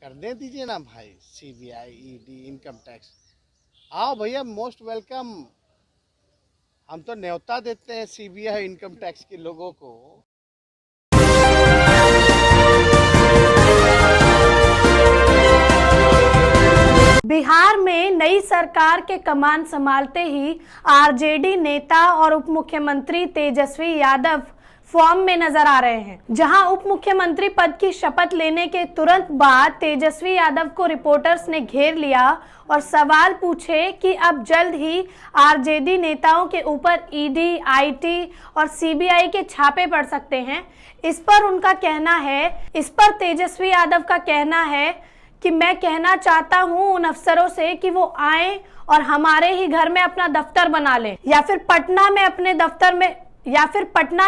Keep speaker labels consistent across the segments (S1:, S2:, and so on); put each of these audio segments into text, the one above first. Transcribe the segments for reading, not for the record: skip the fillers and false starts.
S1: करने दीजिए ना भाई। सीबीआई, ईडी, इनकम टैक्स, आओ भैया, मोस्ट वेलकम। हम तो न्योता देते हैं सीबीआई, इनकम टैक्स के लोगों को।
S2: बिहार में नई सरकार के कमान संभालते ही आरजेडी नेता और उप मुख्यमंत्री तेजस्वी यादव फॉर्म में नजर आ रहे हैं। जहां उप मुख्यमंत्री पद की शपथ लेने के तुरंत बाद तेजस्वी यादव को रिपोर्टर्स ने घेर लिया और सवाल पूछे कि अब जल्द ही आरजेडी नेताओं के ऊपर ईडी, आईटी और सीबीआई के छापे पड़ सकते हैं। इस पर तेजस्वी यादव का कहना है कि मैं कहना चाहता हूं उन अफसरों से कि वो आए और हमारे ही घर में अपना दफ्तर बना लें या फिर पटना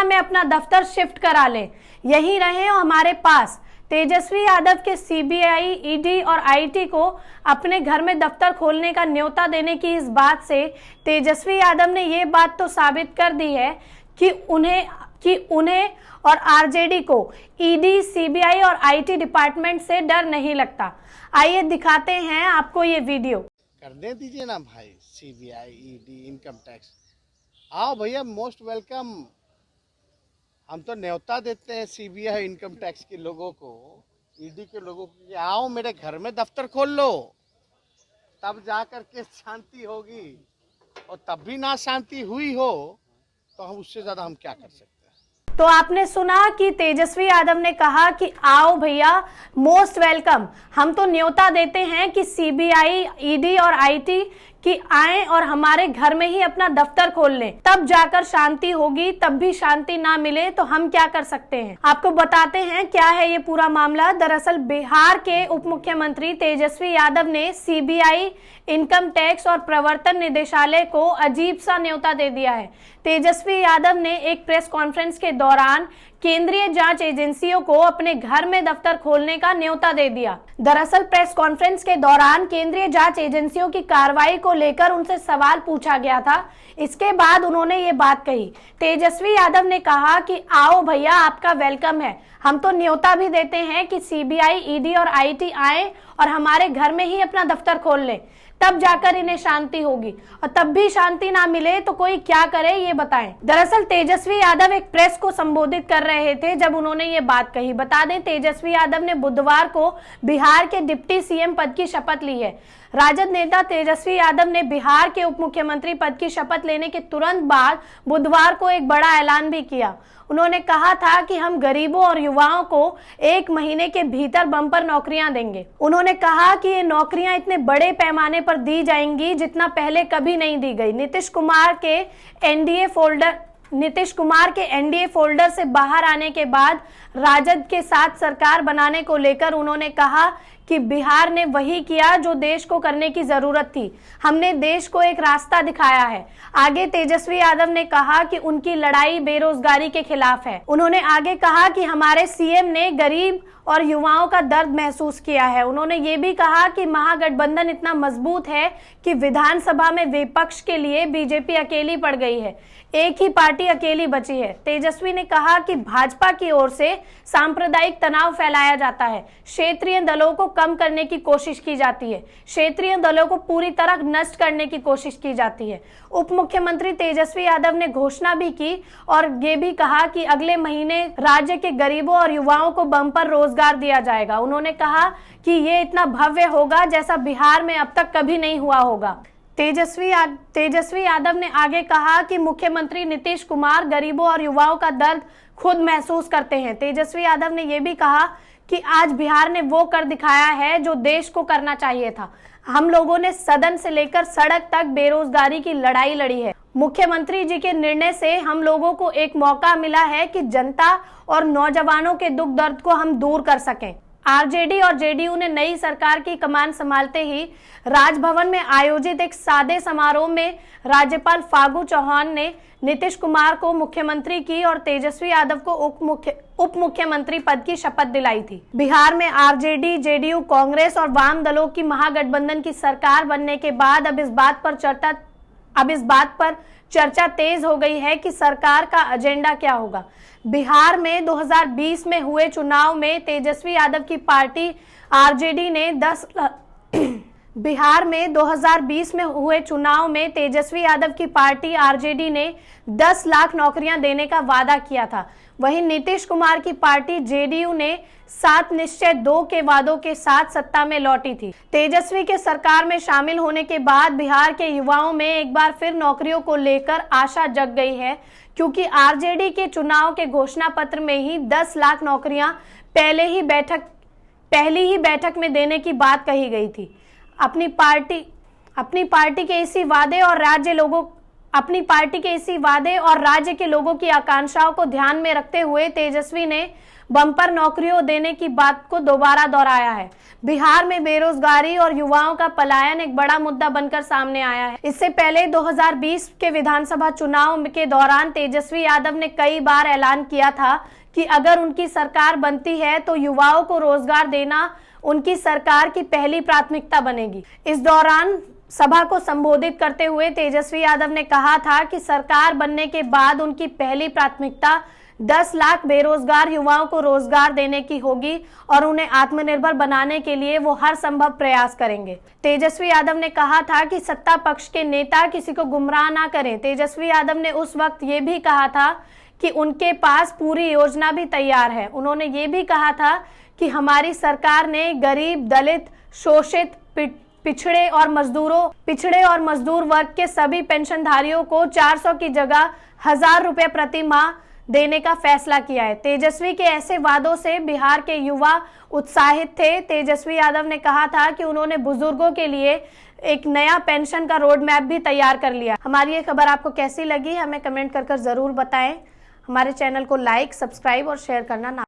S2: में अपना दफ्तर शिफ्ट करा लें, यही रहे हमारे पास। तेजस्वी यादव के सीबीआई, ईडी और आईटी को अपने घर में दफ्तर खोलने का न्योता देने की इस बात से तेजस्वी यादव ने ये बात तो साबित कर दी है कि उन्हें और आरजेडी को ईडी, सीबीआई और आईटी डिपार्टमेंट से डर नहीं लगता। आइए दिखाते हैं आपको ये वीडियो।
S1: करने दीजिए ना भाई। सीबीआई, ईडी, इनकम टैक्स, आओ भैया, मोस्ट वेलकम। हम तो न्योता देते हैं सीबीआई, इनकम टैक्स के लोगों को, ईडी के लोगों को कि आओ मेरे घर में दफ्तर खोल लो, तब जा कर के शांति होगी। और तब भी ना शांति हुई हो तो हम उससे ज्यादा हम क्या कर सकते हैं।
S2: तो आपने सुना कि तेजस्वी यादव ने कहा कि आओ भैया, मोस्ट वेलकम। हम तो न्योता देते हैं कि सीबीआई, ईडी और आईटी कि आए और हमारे घर में ही अपना दफ्तर खोल लें, तब जाकर शांति होगी। तब भी शांति ना मिले तो हम क्या कर सकते हैं, आपको बताते हैं क्या है ये पूरा मामला। दरअसल बिहार के उप मुख्यमंत्री तेजस्वी यादव ने सीबीआई, इनकम टैक्स और प्रवर्तन निदेशालय को अजीब सा न्योता दे दिया है। तेजस्वी यादव ने एक प्रेस कॉन्फ्रेंस के दौरान केंद्रीय जांच एजेंसियों को अपने घर में दफ्तर खोलने का न्योता दे दिया। दरअसल प्रेस कॉन्फ्रेंस के दौरान केंद्रीय जांच एजेंसियों की कार्रवाई को लेकर उनसे सवाल पूछा गया था। इसके बाद उन्होंने ये बात कही। तेजस्वी यादव ने कहा कि आओ भैया, आपका वेलकम है। हम तो न्योता भी देते हैं कि सीबीआई, ईडी और आईटी आए और हमारे घर में ही अपना दफ्तर खोल लें, तब जाकर इन्हें शांति होगी। और तब भी शांति ना मिले तो कोई क्या करे, ये बताएं। दरअसल तेजस्वी यादव एक प्रेस को संबोधित कर रहे थे जब उन्होंने ये बात कही। बता दें, तेजस्वी यादव ने बुधवार को बिहार के डिप्टी सीएम पद की शपथ ली है। राजद नेता तेजस्वी यादव ने बिहार के उप मुख्यमंत्री पद की शपथ लेने के तुरंत बाद बुधवार को एक बड़ा ऐलान भी किया। उन्होंने कहा था कि हम गरीबों और युवाओं को 1 महीने के भीतर बम्पर नौकरियां देंगे। उन्होंने कहा कि ये नौकरियां इतने बड़े पैमाने पर दी जाएंगी जितना पहले कभी नहीं दी गई। नीतीश कुमार के एनडीए फोल्डर से बाहर आने के बाद राजद के साथ सरकार बनाने को लेकर उन्होंने कहा कि बिहार ने वही किया जो देश को करने की जरूरत थी। हमने देश को एक रास्ता दिखाया है। आगे तेजस्वी यादव ने कहा कि उनकी लड़ाई बेरोजगारी के खिलाफ है। उन्होंने आगे कहा कि हमारे सीएम ने गरीब और युवाओं का दर्द महसूस किया है। उन्होंने ये भी कहा कि महागठबंधन इतना मजबूत है कि विधानसभा में विपक्ष के लिए बीजेपी अकेली पड़ गई है, एक ही पार्टी अकेली बची है। तेजस्वी ने कहा कि भाजपा की ओर से सांप्रदायिक तनाव फैलाया जाता है, क्षेत्रीय दलों को कम करने की कोशिश की जाती है, क्षेत्रीय दलों को पूरी तरह नष्ट करने की कोशिश की जाती है। उप मुख्यमंत्री तेजस्वी यादव ने घोषणा भी की और ये भी कहा कि अगले महीने राज्य के गरीबों और युवाओं को बम्पर रोजगार दिया जाएगा। उन्होंने कहा कि ये इतना भव्य होगा जैसा बिहार में अब तक कभी नहीं हुआ होगा। तेजस्वी यादव ने आगे कहा कि मुख्यमंत्री नीतीश कुमार गरीबों और युवाओं का दर्द खुद महसूस करते हैं। तेजस्वी यादव ने यह भी कहा कि आज बिहार ने वो कर दिखाया है जो देश को करना चाहिए था। हम लोगों ने सदन से लेकर सड़क तक बेरोजगारी की लड़ाई लड़ी है। मुख्यमंत्री जी के निर्णय से हम लोगों को एक मौका मिला है कि जनता और नौजवानों के दुख दर्द को हम दूर कर सकें। आरजेडी और जेडीयू ने नई सरकार की कमान संभालते ही राजभवन में आयोजित एक सादे समारोह में राज्यपाल फागू चौहान ने नीतीश कुमार को मुख्यमंत्री की और तेजस्वी यादव को उप मुख्यमंत्री पद की शपथ दिलाई थी। बिहार में आरजेडी, जेडीयू, कांग्रेस और वाम दलों की महागठबंधन की सरकार बनने के बाद अब इस बात पर चर्चा तेज हो गई है कि सरकार का एजेंडा क्या होगा। बिहार में 2020 में हुए चुनाव में तेजस्वी यादव की पार्टी आरजेडी ने बिहार में 2020 में हुए चुनाव में तेजस्वी यादव की पार्टी आरजेडी ने 10 लाख नौकरियां देने का वादा किया था। वहीं नीतीश कुमार की पार्टी जेडीयू ने 7 निश्चय 2 के वादों के साथ सत्ता में लौटी थी। तेजस्वी के सरकार में शामिल होने के बाद बिहार के युवाओं में एक बार फिर नौकरियों को लेकर आशा जग गई है, क्योंकि आरजेडी के चुनाव के घोषणा पत्र में ही 10 लाख नौकरियां पहली ही बैठक में देने की बात कही गई थी। अपनी पार्टी के इसी वादे और राज्य के लोगों की आकांक्षाओं को ध्यान में रखते हुए तेजस्वी ने बम्पर नौकरियों देने की बात को दोबारा दोहराया है। बिहार में बेरोजगारी और युवाओं का पलायन एक बड़ा मुद्दा बनकर सामने आया है। इससे पहले 2020 के विधानसभा चुनाव के दौरान तेजस्वी यादव ने कई बार ऐलान किया था कि अगर उनकी सरकार बनती है तो युवाओं को रोजगार देना उनकी सरकार की पहली प्राथमिकता बनेगी। इस दौरान सभा को संबोधित करते हुए तेजस्वी यादव ने कहा था कि सरकार बनने के बाद उनकी पहली प्राथमिकता 10 लाख बेरोजगार युवाओं को रोजगार देने की होगी और उन्हें आत्मनिर्भर बनाने के लिए वो हर संभव प्रयास करेंगे। तेजस्वी यादव ने कहा था कि सत्ता पक्ष के नेता किसी को गुमराह ना करें। तेजस्वी यादव ने उस वक्त ये भी कहा था कि उनके पास पूरी योजना भी तैयार है। उन्होंने ये भी कहा था कि हमारी सरकार ने गरीब, दलित, शोषित, पिछड़े और मजदूर वर्ग के सभी पेंशनधारियों को 400 की जगह 1000 रुपए प्रति माह देने का फैसला किया है। तेजस्वी के ऐसे वादों से बिहार के युवा उत्साहित थे। तेजस्वी यादव ने कहा था कि उन्होंने बुजुर्गों के लिए एक नया पेंशन का रोड मैप भी तैयार कर लिया। हमारी ये खबर आपको कैसी लगी हमें कमेंट कर जरूर बताएं। हमारे चैनल को लाइक, सब्सक्राइब और शेयर करना ना